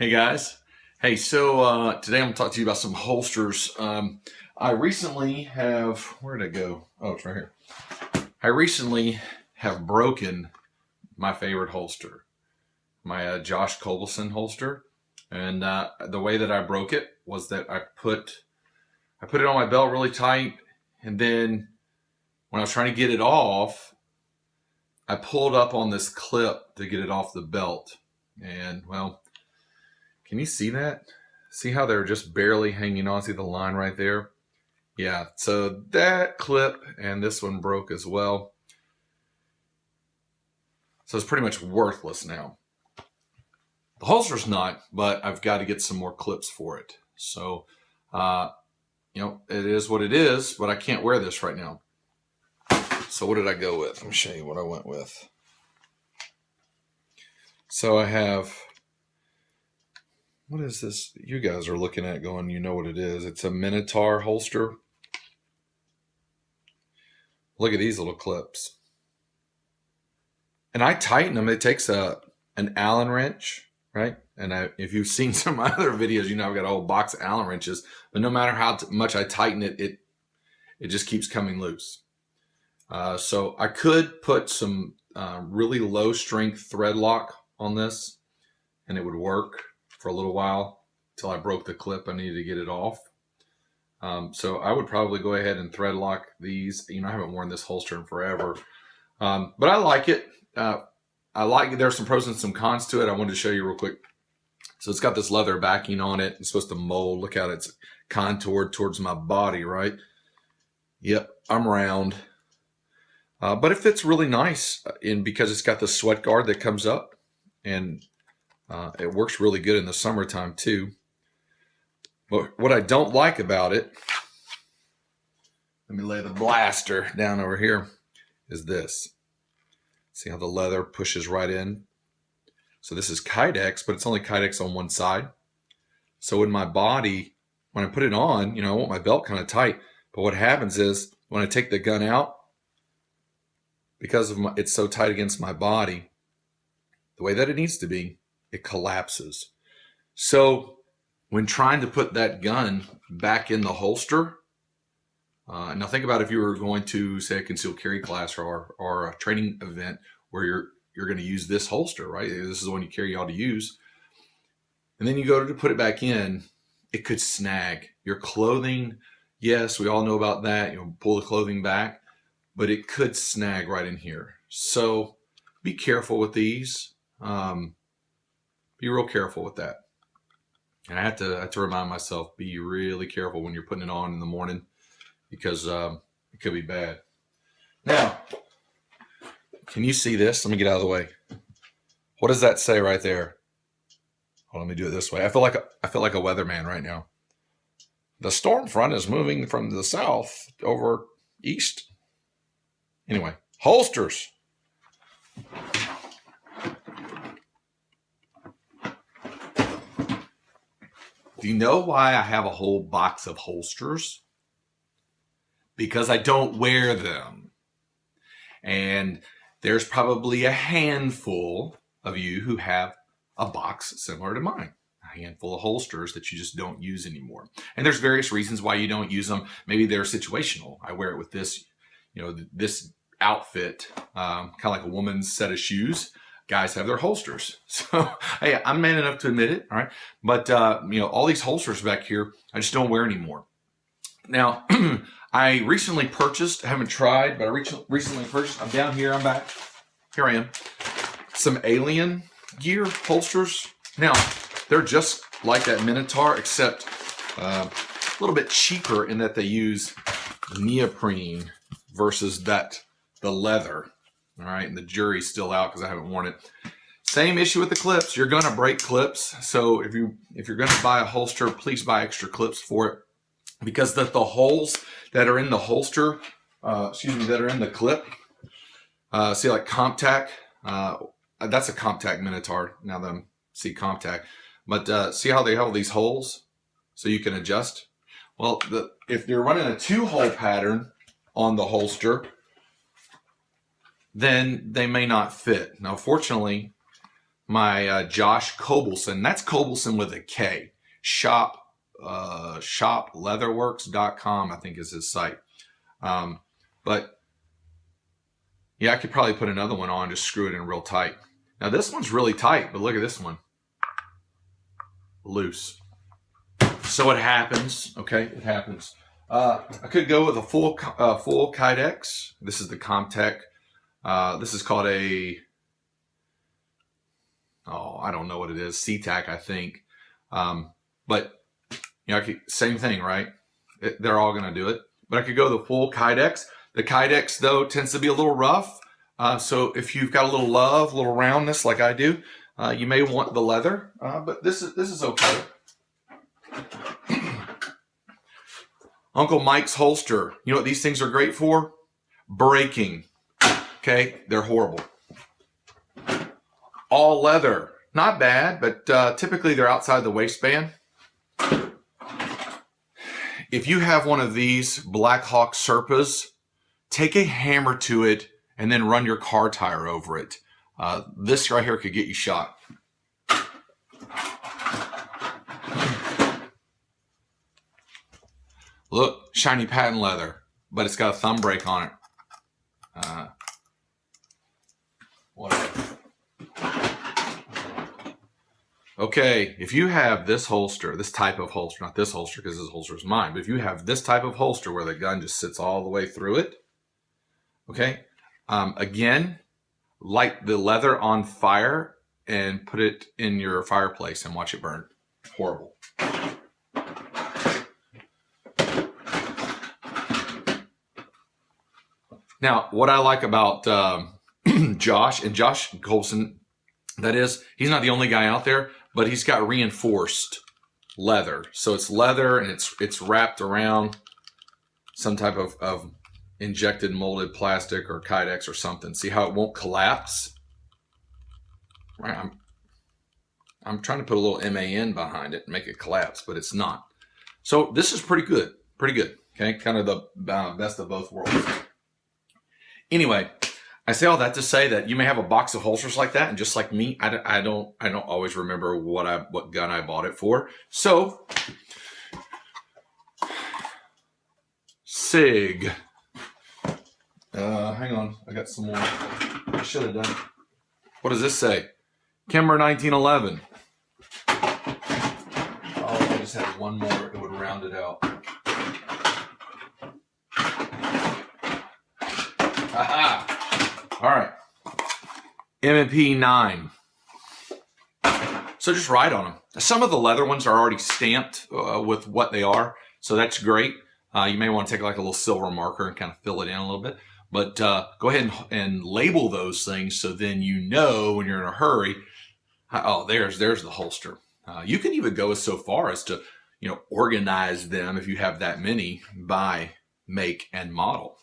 Hey guys. Hey, so today I'm going to talk to you about some holsters. I recently have, where did it go? Oh, it's right here. I recently have broken my favorite holster, my Josh Cobleson holster. And the way that I broke it was that I put it on my belt really tight. And then when I was trying to get it off, I pulled up on this clip to get it off the belt. And well, can you see that? See how they're just barely hanging on? See the line right there? Yeah, so that clip and this one broke as well. So it's pretty much worthless now. The holster's not, but I've got to get some more clips for it. So, it is what it is, but I can't wear this right now. So what did I go with? Let me show you what I went with. So I have, what is this? You guys are looking at going, you know what it is. It's a Minotaur holster. Look at these little clips. And I tighten them. It takes an Allen wrench, right? And if you've seen some other videos, you know I've got a whole box of Allen wrenches. But no matter how much I tighten it, it just keeps coming loose. So I could put some really low strength thread lock on this, and it would work for a little while till I broke the clip. I needed to get it off. So I would probably go ahead and thread lock these. You know, I haven't worn this holster in forever, but I like it. There's some pros and some cons to it. I wanted to show you real quick. So it's got this leather backing on it. It's supposed to mold. Look how it's contoured towards my body, right? Yep, I'm round. But it fits really nice because it's got the sweat guard that comes up, and it works really good in the summertime too. But what I don't like about it, let me lay the blaster down over here, is this. See how the leather pushes right in? So this is Kydex, but it's only Kydex on one side. So in my body, when I put it on, I want my belt kind of tight. But what happens is when I take the gun out, because it's so tight against my body, the way that it needs to be, it collapses. So when trying to put that gun back in the holster, now think about if you were going to, say, a concealed carry class or a training event where you're going to use this holster, right? This is the one you carry out to use. And then you go to put it back in, it could snag. Your clothing, yes, we all know about that. Pull the clothing back, but it could snag right in here. So be careful with these. Be real careful with that. And I have to remind myself, be really careful when you're putting it on in the morning, because it could be bad. Now, can you see this? Let me get out of the way. What does that say right there? Let me do it this way. I feel like a weatherman right now. The storm front is moving from the south over east. Anyway, holsters. Do you know why I have a whole box of holsters? Because I don't wear them. And there's probably a handful of you who have a box similar to mine. A handful of holsters that you just don't use anymore. And there's various reasons why you don't use them. Maybe they're situational. I wear it with this, this outfit, kind of like a woman's set of shoes. Guys have their holsters. So, hey, I'm man enough to admit it, all right? But, all these holsters back here, I just don't wear anymore. Now, I recently purchased, I haven't tried, but I recently purchased, I'm down here, I'm back. Here I am. Some Alien gear holsters. Now, they're just like that Minotaur, except a little bit cheaper in that they use neoprene versus the leather. All right, and the jury's still out because I haven't worn it. Same issue with the clips. You're going to break clips. So if you're going to buy a holster, please buy extra clips for it, because the holes that are in the holster, that are in the clip, see, like Comptac, that's a Comptac Minotaur. Now them see Comptac, but see how they have these holes so you can adjust. Well, if you're running a 2-hole pattern on the holster, then they may not fit. Now, fortunately, my Josh Kobelson. That's Kobelson with a K. Shopleatherworks.com, I think is his site. But yeah, I could probably put another one on, just screw it in real tight. Now this one's really tight, but look at this one. Loose. So it happens, okay? It happens. I could go with a full Kydex. This is the Comtech. This is called I don't know what it is. SeaTac, I think. But you know, same thing, right? They're all going to do it. But I could go the full Kydex. The Kydex, though, tends to be a little rough. So if you've got a little love, a little roundness like I do, you may want the leather. But this is okay. Uncle Mike's holster. You know what these things are great for? Breaking. Okay? They're horrible. All leather. Not bad, but typically they're outside the waistband. If you have one of these Black Hawk Serpas, take a hammer to it and then run your car tire over it. This right here could get you shot. Look, shiny patent leather, but it's got a thumb brake on it. Whatever. Okay, if you have this holster, this type of holster, not this holster because this holster is mine, but if you have this type of holster where the gun just sits all the way through it, okay, again, light the leather on fire and put it in your fireplace and watch it burn. Horrible. Now, what I like about Josh Kobelson, that is, he's not the only guy out there, but he's got reinforced leather. So it's leather and it's wrapped around some type of injected molded plastic or Kydex or something. See how it won't collapse? Right. I'm trying to put a little MAN behind it and make it collapse, but it's not. So this is pretty good. Pretty good. Okay. Kind of the best of both worlds. Anyway, I say all that to say that you may have a box of holsters like that, and just like me, I don't always remember what gun I bought it for. So, SIG. Hang on, I got some more. I should have done. What does this say? Kimber 1911. Oh, I just had one more. It would round it out. Aha! All right. M&P 9. So just write on them. Some of the leather ones are already stamped with what they are, so that's great. You may want to take like a little silver marker and kind of fill it in a little bit. But go ahead and label those things so then you know when you're in a hurry. Oh, there's the holster. You can even go so far as to organize them if you have that many by make and model.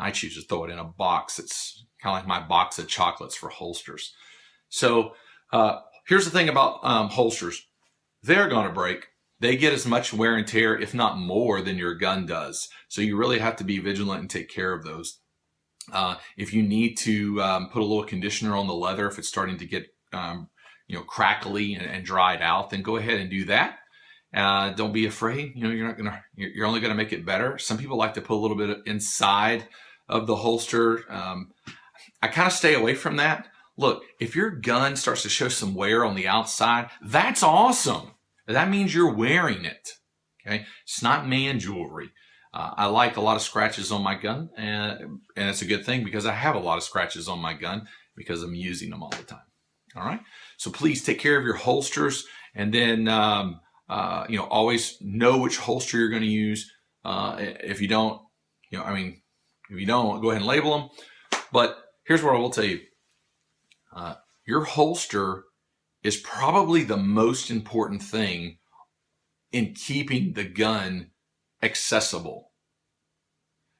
I choose to throw it in a box. It's kind of like my box of chocolates for holsters. So here's the thing about holsters. They're going to break. They get as much wear and tear, if not more, than your gun does. So you really have to be vigilant and take care of those. If you need to put a little conditioner on the leather, if it's starting to get crackly and dried out, then go ahead and do that. Don't be afraid. You're only going to make it better. Some people like to put a little bit inside of the holster. I kind of stay away from that. Look, if your gun starts to show some wear on the outside, that's awesome. That means you're wearing it. Okay, it's not man jewelry. I like a lot of scratches on my gun, and it's a good thing because I have a lot of scratches on my gun because I'm using them all the time. All right, so please take care of your holsters, and then always know which holster you're going to use. If you don't, if you don't, go ahead and label them. But here's what I will tell you: your holster is probably the most important thing in keeping the gun accessible.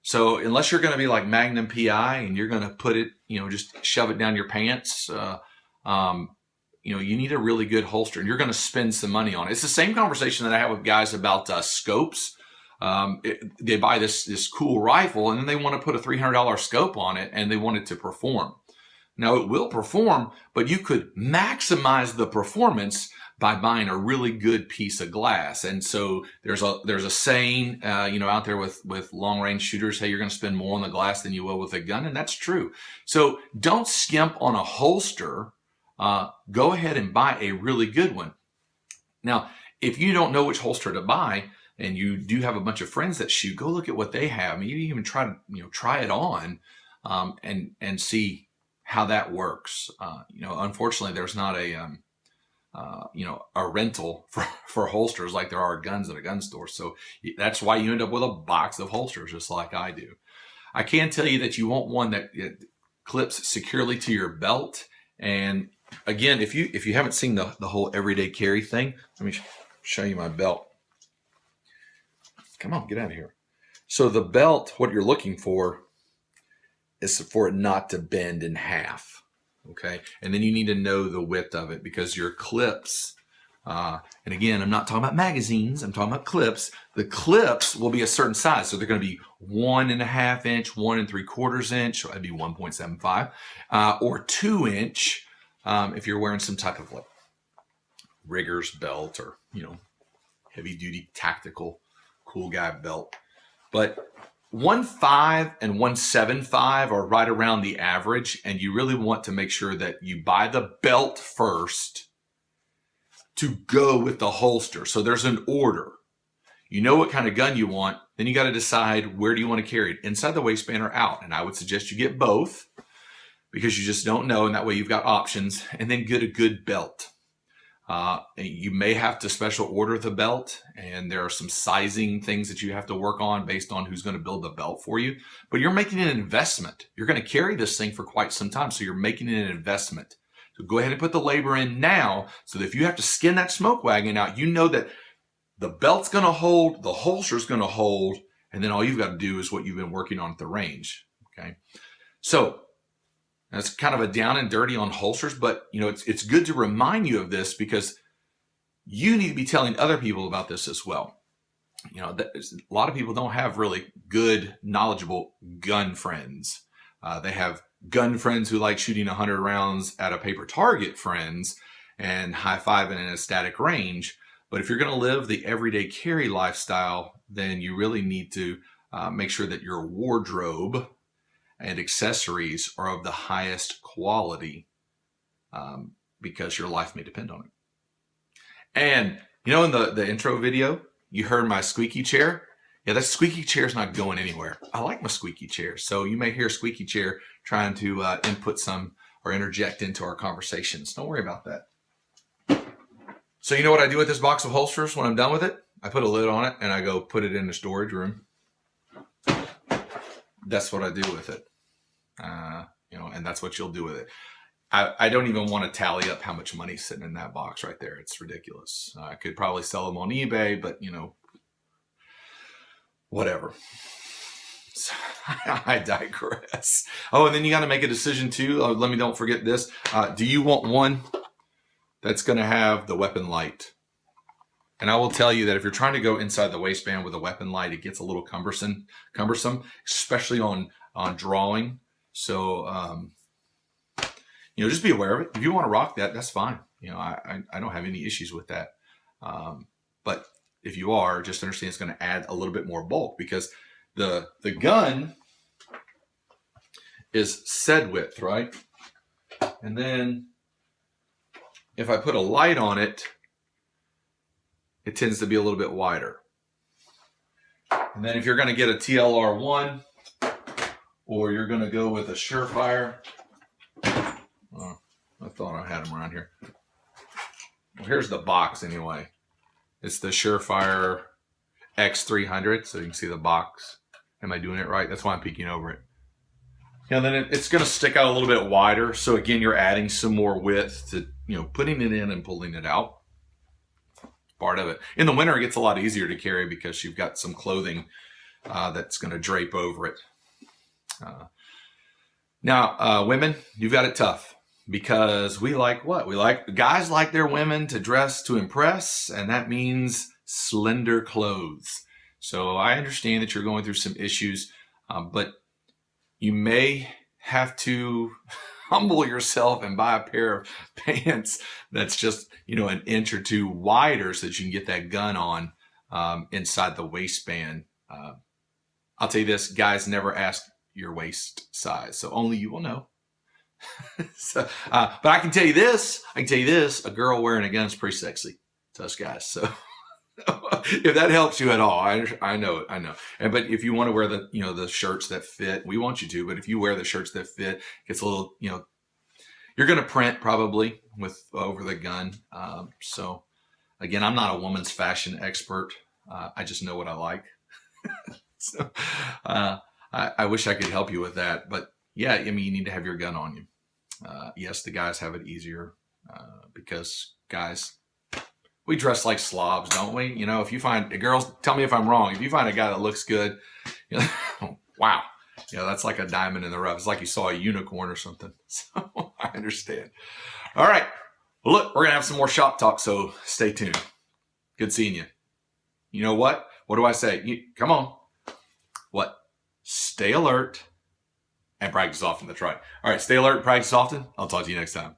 So unless you're going to be like Magnum PI and you're going to put it, just shove it down your pants, you need a really good holster and you're going to spend some money on it. It's the same conversation that I have with guys about scopes. They buy this cool rifle and then they want to put a $300 scope on it and they want it to perform. Now it will perform, but you could maximize the performance by buying a really good piece of glass. And so there's a saying, out there with long range shooters, hey, you're going to spend more on the glass than you will with a gun. And that's true. So don't skimp on a holster. Go ahead and buy a really good one. Now, if you don't know which holster to buy, and you do have a bunch of friends that shoot, go look at what they have. I mean, you even try it on, and see how that works. Unfortunately, there's not a rental for holsters like there are guns at a gun store. So that's why you end up with a box of holsters, just like I do. I can tell you that you want one that clips securely to your belt. And again, if you haven't seen the whole everyday carry thing, let me show you my belt. Come on, get out of here. So the belt, what you're looking for is for it not to bend in half. Okay. And then you need to know the width of it, because your clips, and again, I'm not talking about magazines, I'm talking about clips. The clips will be a certain size. So they're going to be 1.5 inch, 1 3/4 inch, so that'd be 1.75, or 2 inch, if you're wearing some type of like rigger's belt or, heavy duty tactical cool guy belt. But 1.5 and 1.75 are right around the average, and you really want to make sure that you buy the belt first to go with the holster. So there's an order. You know what kind of gun you want, then you got to decide where do you want to carry it, inside the waistband or out. And I would suggest you get both, because you just don't know, and that way you've got options. And then get a good belt. You may have to special order the belt, and there are some sizing things that you have to work on based on who's going to build the belt for you. But you're making an investment. You're going to carry this thing for quite some time, so you're making an investment. So go ahead and put the labor in now, so that if you have to skin that smoke wagon out, you know that the belt's going to hold, the holster's going to hold, and then all you've got to do is what you've been working on at the range. Okay, so that's kind of a down and dirty on holsters, but it's good to remind you of this, because you need to be telling other people about this as well. A lot of people don't have really good, knowledgeable gun friends. They have gun friends who like shooting 100 rounds at a paper target friends and high-fiving in a static range. But if you're going to live the everyday carry lifestyle, then you really need to make sure that your wardrobe and accessories are of the highest quality, because your life may depend on it. And in the intro video, you heard my squeaky chair. Yeah, that squeaky chair is not going anywhere. I like my squeaky chair. So you may hear a squeaky chair trying to input some or interject into our conversations. Don't worry about that. So you know what I do with this box of holsters when I'm done with it? I put a lid on it and I go put it in the storage room. That's what I do with it. And that's what you'll do with it. I don't even want to tally up how much money's sitting in that box right there. It's ridiculous. I could probably sell them on eBay, but whatever. So, I digress. Oh, and then you got to make a decision too. Don't forget this. Do you want one that's going to have the weapon light? And I will tell you that if you're trying to go inside the waistband with a weapon light, it gets a little cumbersome, especially on drawing. So, just be aware of it. If you want to rock that, that's fine. I don't have any issues with that. But if you are, just understand it's going to add a little bit more bulk, because the gun is said width, right? And then if I put a light on it, it tends to be a little bit wider. And then if you're going to get a TLR1, or you're going to go with a Surefire, I thought I had them around here. Well, here's the box anyway. It's the Surefire X300, so you can see the box. Am I doing it right? That's why I'm peeking over it. And then it's going to stick out a little bit wider. So again, you're adding some more width to, putting it in and pulling it out. Part of it. In the winter, it gets a lot easier to carry because you've got some clothing that's going to drape over it. Now, women, you've got it tough, because we like what? Guys like their women to dress to impress, and that means slender clothes. So I understand that you're going through some issues, but you may have to humble yourself and buy a pair of pants that's just, an inch or two wider so that you can get that gun on inside the waistband. I'll tell you this, guys never ask your waist size, so only you will know. So, but I can tell you this, a girl wearing a gun is pretty sexy to us guys. So if that helps you at all, I know. But if you want to wear the shirts that fit, we want you to, but if you wear the shirts that fit, it's a little, you're going to print probably over the gun. So again, I'm not a woman's fashion expert. I just know what I like. So I wish I could help you with that, but yeah, you need to have your gun on you. Yes, the guys have it easier because guys, we dress like slobs, don't we? If you find girls, tell me if I'm wrong. If you find a guy that looks good, wow, that's like a diamond in the rough. It's like you saw a unicorn or something. So I understand. All right, well, look, we're gonna have some more shop talk, so stay tuned. Good seeing you. You know what? What do I say? Come on. What? Stay alert and practice often. That's right. All right, stay alert and practice often. I'll talk to you next time.